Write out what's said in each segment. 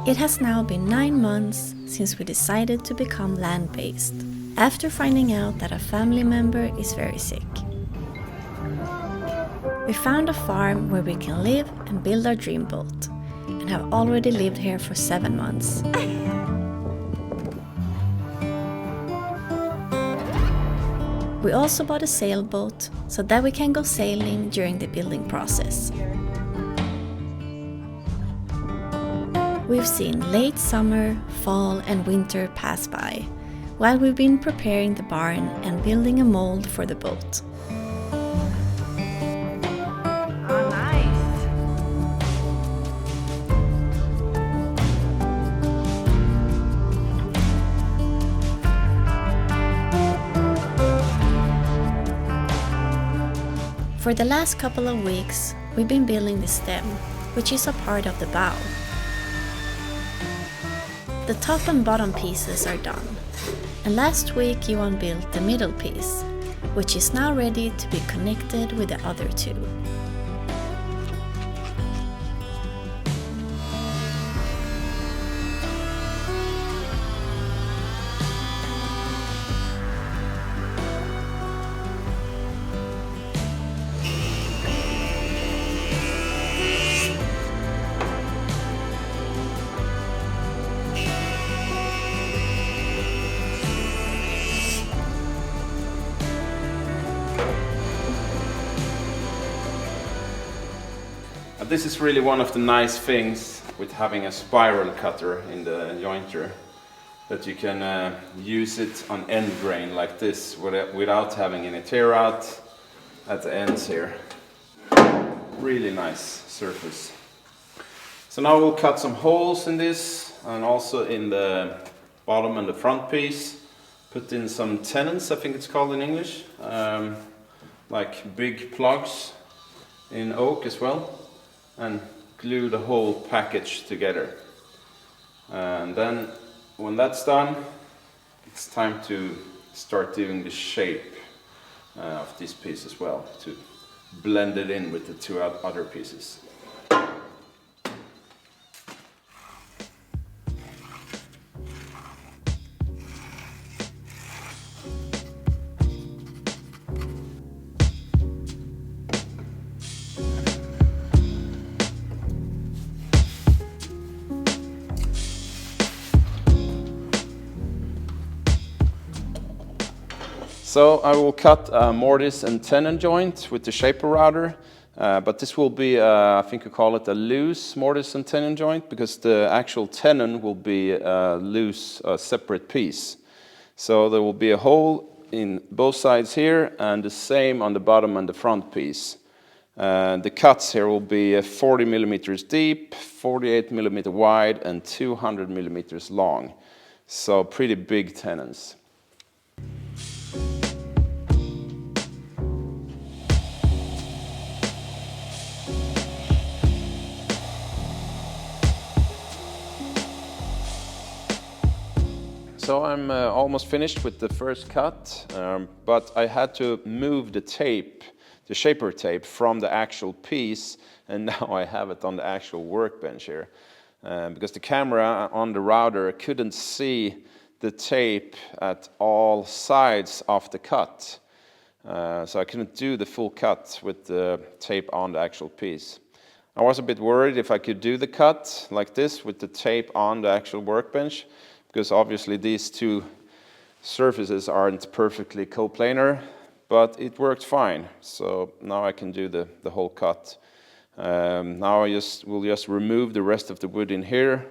It has now been 9 months since we decided to become land-based, after finding out that a family member is very sick. We found a farm where we can live and build our dream boat, and have already lived here for 7 months. We also bought a sailboat so that we can go sailing during the building process. We've seen late summer, fall and winter pass by, while we've been preparing the barn and building a mold for the boat. Oh, nice. For the last couple of weeks, we've been building the stem, which is a part of the bow. The top and bottom pieces are done, and last week Johan built the middle piece, which is now ready to be connected with the other two. This is really one of the nice things with having a spiral cutter in the jointer, that you can use it on end grain like this without having any tear out at the ends here. Really nice surface. So now we'll cut some holes in this and also in the bottom and the front piece. Put in some tenons, I think it's called in English, like big plugs in oak as well. And glue the whole package together. And then when that's done, it's time to start doing the shape of this piece as well, to blend it in with the two other pieces. So I will cut a mortise and tenon joint with the shaper router, but this will be, I think you call it a loose mortise and tenon joint, because the actual tenon will be a loose, separate piece. So there will be a hole in both sides here, and the same on the bottom and the front piece. The cuts here will be 40 millimeters deep, 48 millimeter wide, and 200 millimeters long. So pretty big tenons. So I'm almost finished with the first cut, but I had to move the tape, the shaper tape, from the actual piece, and now I have it on the actual workbench here. Because the camera on the router couldn't see the tape at all sides of the cut. So I couldn't do the full cut with the tape on the actual piece. I was a bit worried if I could do the cut like this with the tape on the actual workbench, because obviously these two surfaces aren't perfectly coplanar, but it worked fine. So now I can do the whole cut. Now we'll just remove the rest of the wood in here,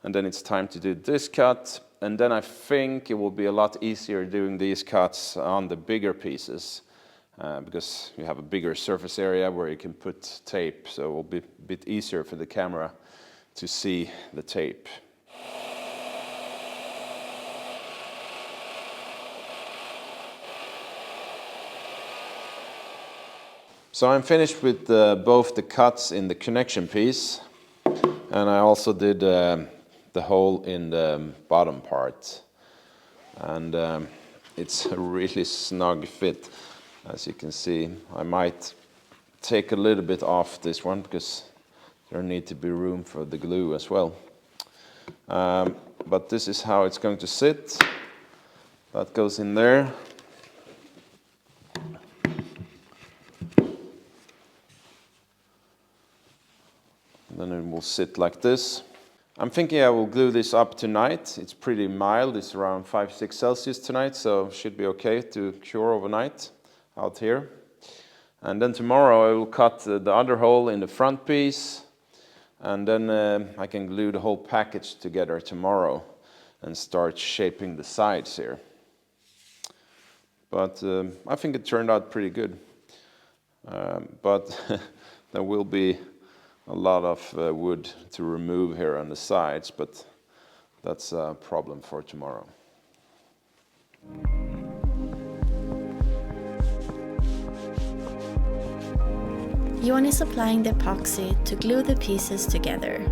and then it's time to do this cut. And then I think it will be a lot easier doing these cuts on the bigger pieces, because you have a bigger surface area where you can put tape, so it will be a bit easier for the camera to see the tape. So I'm finished with both the cuts in the connection piece, and I also did the hole in the bottom part. And it's a really snug fit, as you can see. I might take a little bit off this one, because there needs to be room for the glue as well. But this is how it's going to sit. That goes in there. Then it will sit like this. I'm thinking I will glue this up tonight. It's pretty mild. It's around 5-6 Celsius tonight, so should be okay to cure overnight out here. And then tomorrow I will cut the other hole in the front piece, and then I can glue the whole package together tomorrow and start shaping the sides here. But I think it turned out pretty good. But there will be a lot of wood to remove here on the sides, but that's a problem for tomorrow. Johan is applying the epoxy to glue the pieces together.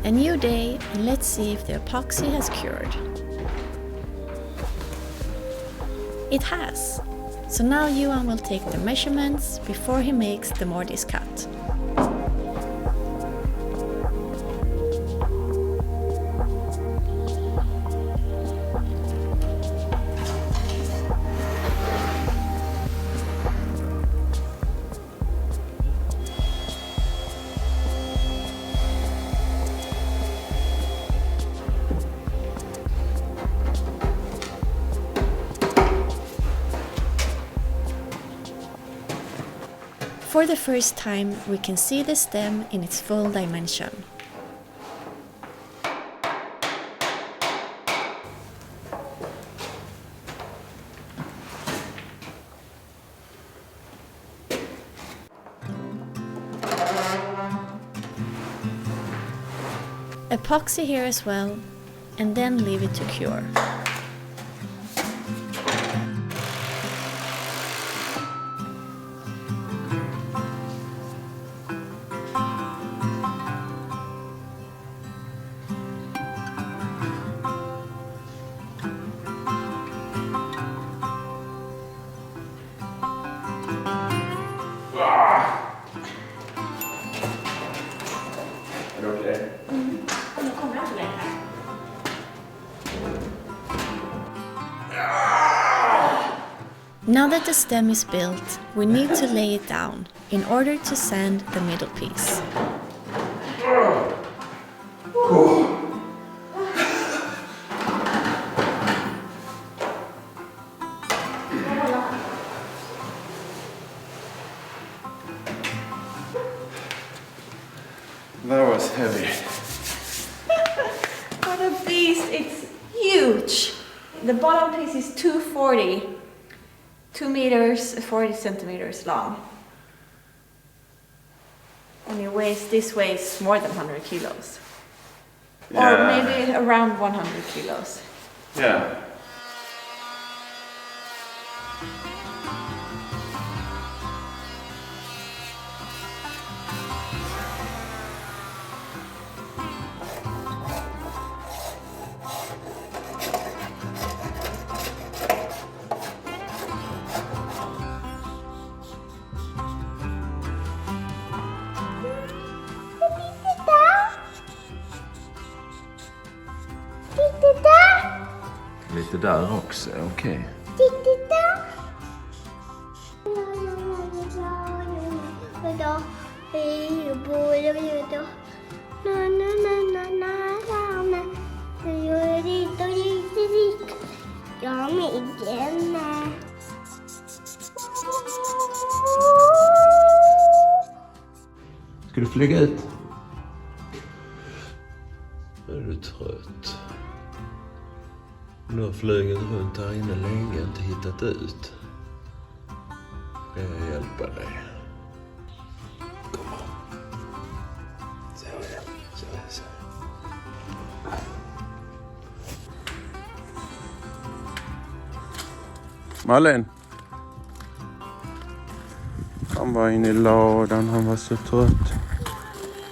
A new day, and let's see if the epoxy has cured. It has. So now Johan will take the measurements before he makes the mortise cut. For the first time, we can see the stem in its full dimension. Epoxy here as well, and then leave it to cure. Okay. Now that the stem is built, we need to lay it down in order to sand the middle piece. That was heavy. For the piece, it's huge. The bottom piece is 240, 2 meters, 40 centimeters long. And this weighs more than 100 kilos. Yeah. Or maybe around 100 kilos. Yeah. Lite där också, okej. Ska du flyga ut? Är du trött? Du har flugit runt här inne länge och inte hittat ut. Ska jag hjälpa dig? Kom on. Så ja, så. Malin. Han var inne i ladan, han var så trött.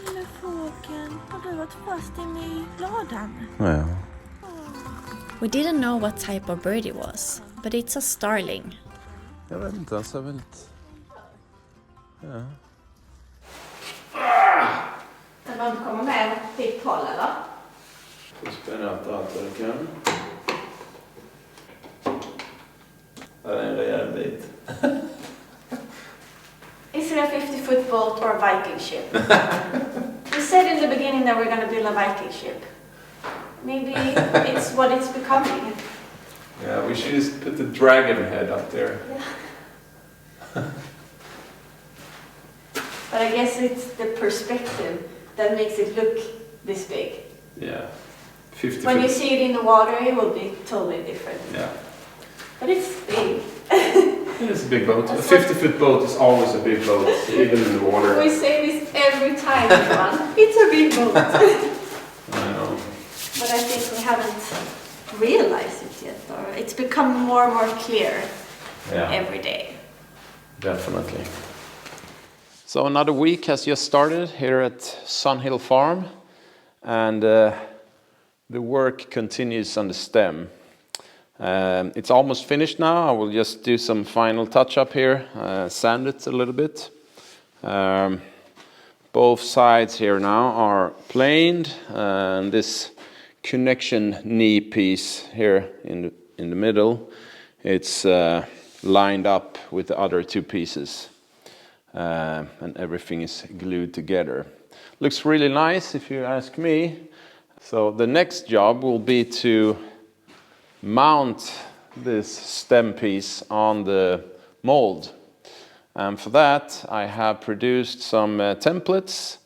Lille fågeln, har du varit fast inne i ladan? Ja. We didn't know what type of bird it was, but it's a starling. Jag vet inte, han ser väldigt... Ja. Den var inte komma med ditt håll, eller? Får spänna allt vad jag kan. Det är en rejäl bit. Is it a 50-foot boat or a Viking ship? We said in the beginning that we're going to build a Viking ship. Maybe it's what it's becoming. Yeah, we should just put the dragon head up there. Yeah. But I guess it's the perspective that makes it look this big. Yeah, 50 When you foot. see it in the water, it will be totally different. Yeah. But it's big. It's a big boat. A 50-foot boat is always a big boat, even in the water. We say this every time, Johan. It's a big boat. I know. But I think we haven't realized it yet, or it's become more and more clear every day. Definitely. So another week has just started here at Sunhill Farm, and the work continues on the stem. It's almost finished now. I will just do some final touch-up here, sand it a little bit. Both sides here now are planed, and this connection knee piece here in the middle, it's lined up with the other two pieces, and everything is glued together. Looks really nice if you ask me. So the next job will be to mount this stem piece on the mold. And for that I have produced some templates.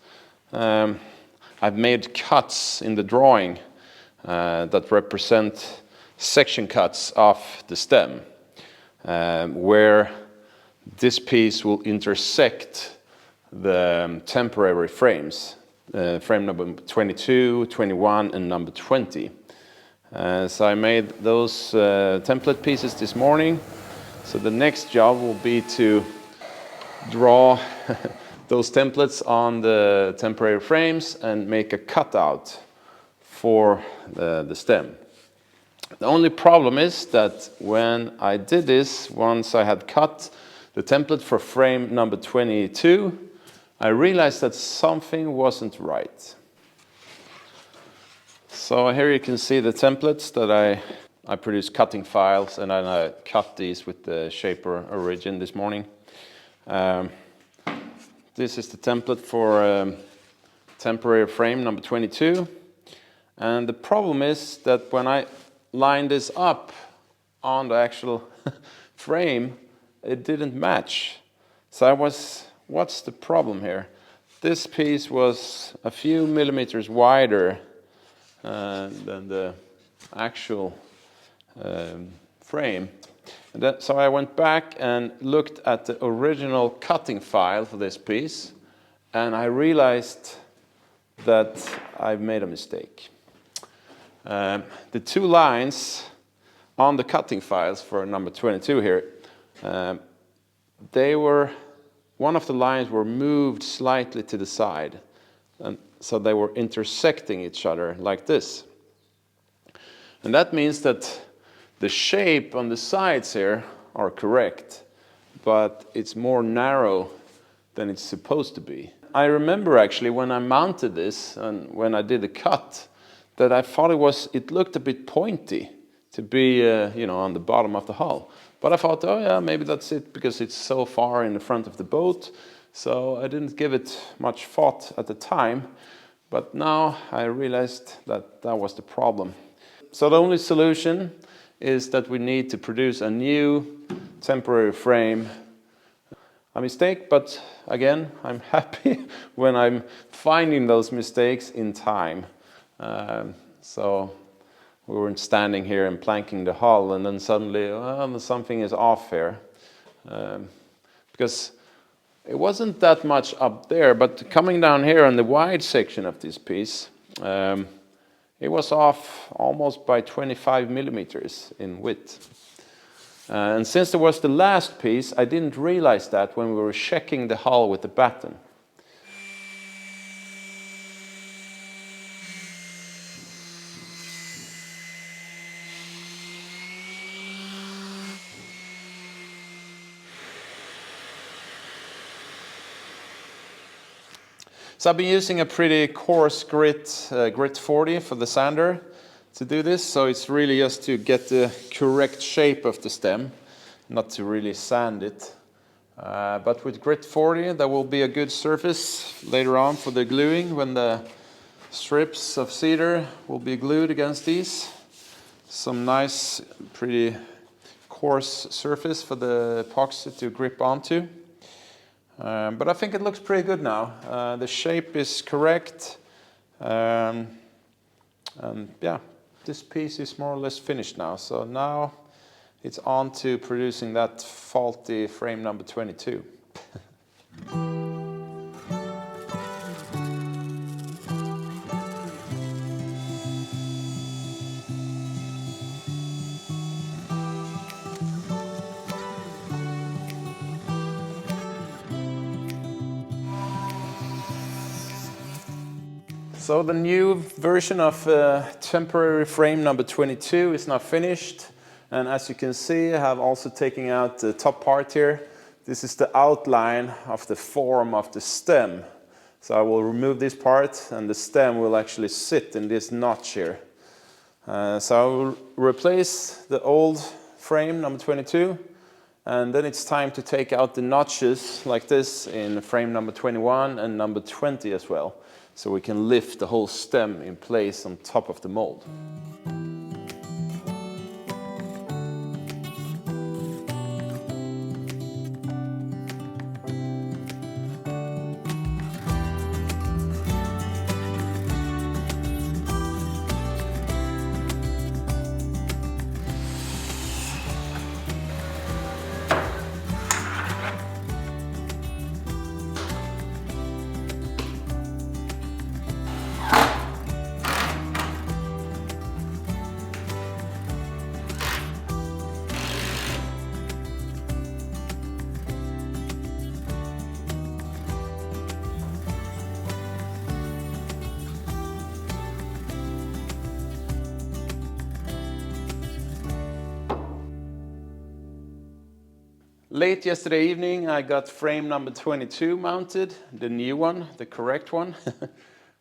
I've made cuts in the drawing that represent section cuts off the stem, where this piece will intersect the temporary frames, frame number 22, 21 and number 20. So I made those template pieces this morning. So the next job will be to draw those templates on the temporary frames and make a cutout for the stem. The only problem is that when I did this, once I had cut the template for frame number 22, I realized that something wasn't right. So here you can see the templates that I produced cutting files, and then I cut these with the Shaper Origin this morning. This is the template for temporary frame number 22. And the problem is that when I line this up on the actual frame, it didn't match. So what's the problem here? This piece was a few millimeters wider than the actual frame. And so I went back and looked at the original cutting file for this piece, and I realized that I've made a mistake. The two lines on the cutting files for number 22 here, one of the lines were moved slightly to the side, and so they were intersecting each other like this. And that means that the shape on the sides here are correct, but it's more narrow than it's supposed to be. I remember actually when I mounted this and when I did the cut, that I thought it looked a bit pointy to be on the bottom of the hull. But I thought, oh yeah, maybe that's it because it's so far in the front of the boat. So I didn't give it much thought at the time. But now I realized that that was the problem. So the only solution is that we need to produce a new temporary frame. A mistake, but again, I'm happy when I'm finding those mistakes in time. So we weren't standing here and planking the hull and then suddenly something is off here. Because it wasn't that much up there, but coming down here on the wide section of this piece, it was off almost by 25 millimeters in width. And since there was the last piece, I didn't realize that when we were checking the hull with the batten. So I've been using a pretty coarse grit 40 for the sander to do this. So it's really just to get the correct shape of the stem, not to really sand it. But with grit 40, there will be a good surface later on for the gluing when the strips of cedar will be glued against these. Some nice, pretty coarse surface for the epoxy to grip onto. But I think it looks pretty good now. The shape is correct. And yeah, this piece is more or less finished now. So now it's on to producing that faulty frame number 22. So the new version of temporary frame number 22 is now finished. And as you can see, I have also taken out the top part here. This is the outline of the form of the stem. So I will remove this part and the stem will actually sit in this notch here. So I will replace the old frame number 22. And then it's time to take out the notches like this in frame number 21 and number 20 as well. So we can lift the whole stem in place on top of the mold. Late yesterday evening, I got frame number 22 mounted, the new one, the correct one.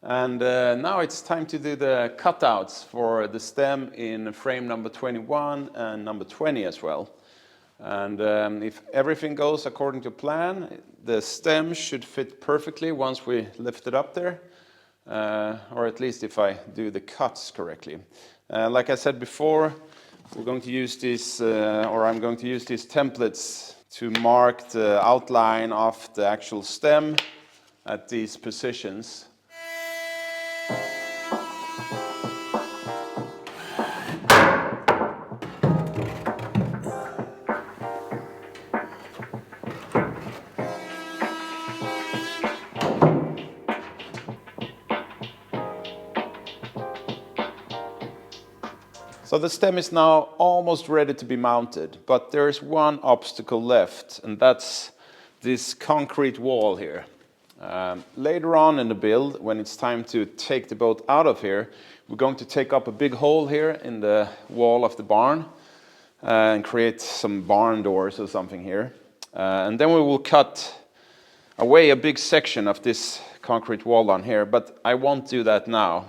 And now it's time to do the cutouts for the stem in frame number 21 and number 20 as well. And if everything goes according to plan, the stem should fit perfectly once we lift it up there. Or at least if I do the cuts correctly. Like I said before, we're going to use these, I'm going to use these templates to mark the outline of the actual stem at these positions. So the stem is now almost ready to be mounted, but there is one obstacle left, and that's this concrete wall here. Later on in the build, when it's time to take the boat out of here, we're going to take up a big hole here in the wall of the barn and create some barn doors or something here. And then we will cut away a big section of this concrete wall on here, but I won't do that now.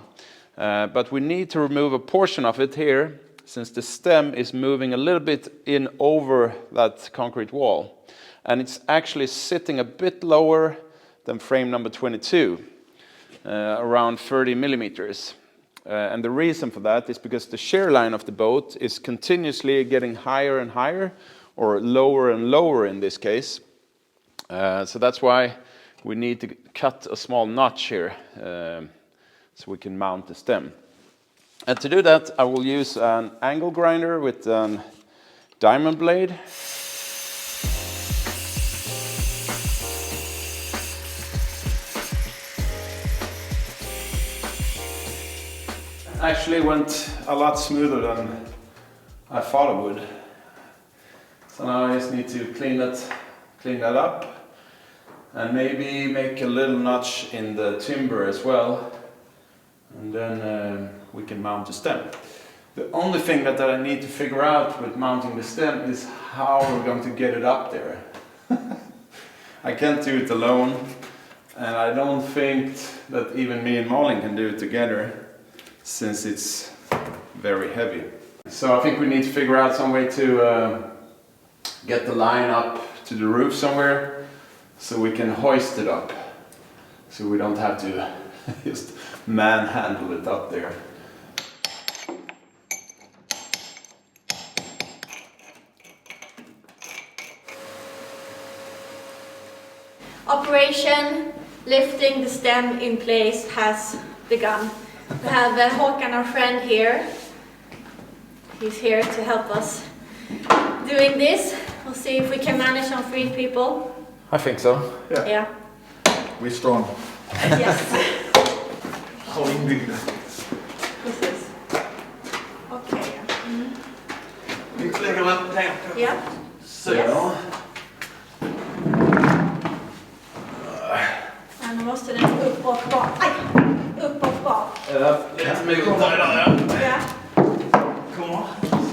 But we need to remove a portion of it here, since the stem is moving a little bit in over that concrete wall. And it's actually sitting a bit lower than frame number 22, around 30 millimeters. And the reason for that is because the shear line of the boat is continuously getting higher and higher, or lower and lower in this case. So that's why we need to cut a small notch here. So we can mount the stem. And to do that, I will use an angle grinder with a diamond blade. Actually went a lot smoother than I thought it would. So now I just need to clean that up, and maybe make a little notch in the timber as well, and then we can mount the stem. The only thing that I need to figure out with mounting the stem is how we're going to get it up there. I can't do it alone, and I don't think that even me and Malin can do it together, since it's very heavy. So I think we need to figure out some way to get the line up to the roof somewhere, so we can hoist it up, so we don't have to just manhandle it up there. Operation lifting the stem in place has begun. We have Håkan, our friend here. He's here to help us doing this. We'll see if we can manage on 3 people. I think so. Yeah. We're strong. Yes. Inbyggda. Precis. Okej. Vi lägger den där. Ja. Så. Yes. Nu måste den upp och bak. Aj! Upp och bak. Lite mer upp där idag, ja. Ja. Kommer.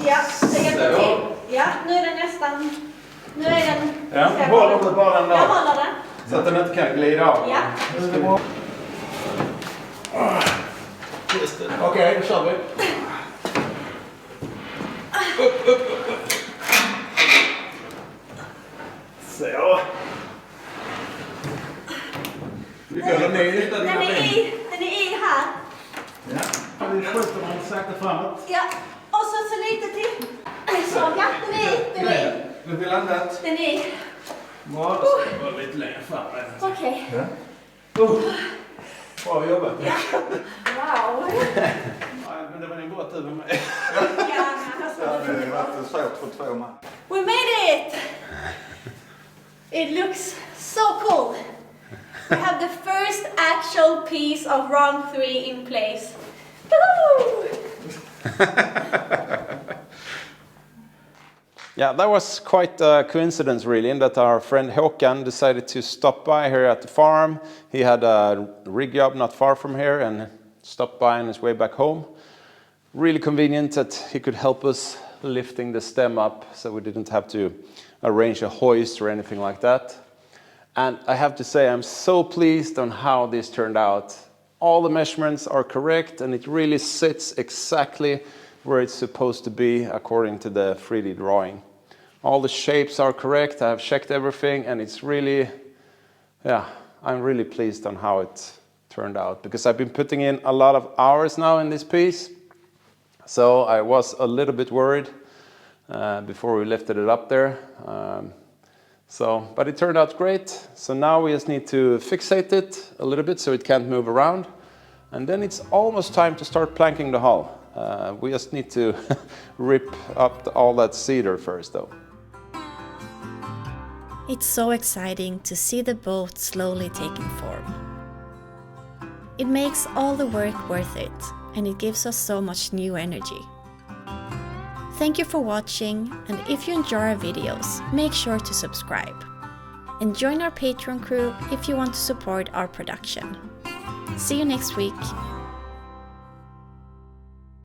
Ja, det hjälper till. Ja, nu är den nästan... Nu är den... Ja, håller du bara den där? Jag håller den. Så att den inte kan glida av. Ja. Okej, då kör vi. Upp. Så. Den är i här. Ja. Vi skjuter den sakta framåt. Ja. Och så lite till. Så, ja, den är i. Du vill använda? Den är i. Bra, då ska jag vara lite längre fram. Okej. Ja. Bra jobbat. Ja. Wow. Men det var en bra tur med mig. Ja, Det har varit svårt för 2 man. we made it! It looks so cool. We have the first actual piece of rung 3 in place. Woo! Yeah, that was quite a coincidence really, in that our friend Håkan decided to stop by here at the farm. He had a rig job not far from here and stopped by on his way back home. Really convenient that he could help us lifting the stem up, so we didn't have to arrange a hoist or anything like that. And I have to say, I'm so pleased on how this turned out. All the measurements are correct, and it really sits exactly where it's supposed to be according to the 3D drawing. All the shapes are correct. I have checked everything, and it's really, yeah, I'm really pleased on how it turned out, because I've been putting in a lot of hours now in this piece. So I was a little bit worried before we lifted it up there. But it turned out great. So now we just need to fixate it a little bit so it can't move around. And then it's almost time to start planking the hull. We just need to rip up all that cedar first though. It's so exciting to see the boat slowly taking form. It makes all the work worth it, and it gives us so much new energy. Thank you for watching, and if you enjoy our videos, make sure to subscribe. And join our Patreon crew if you want to support our production. See you next week.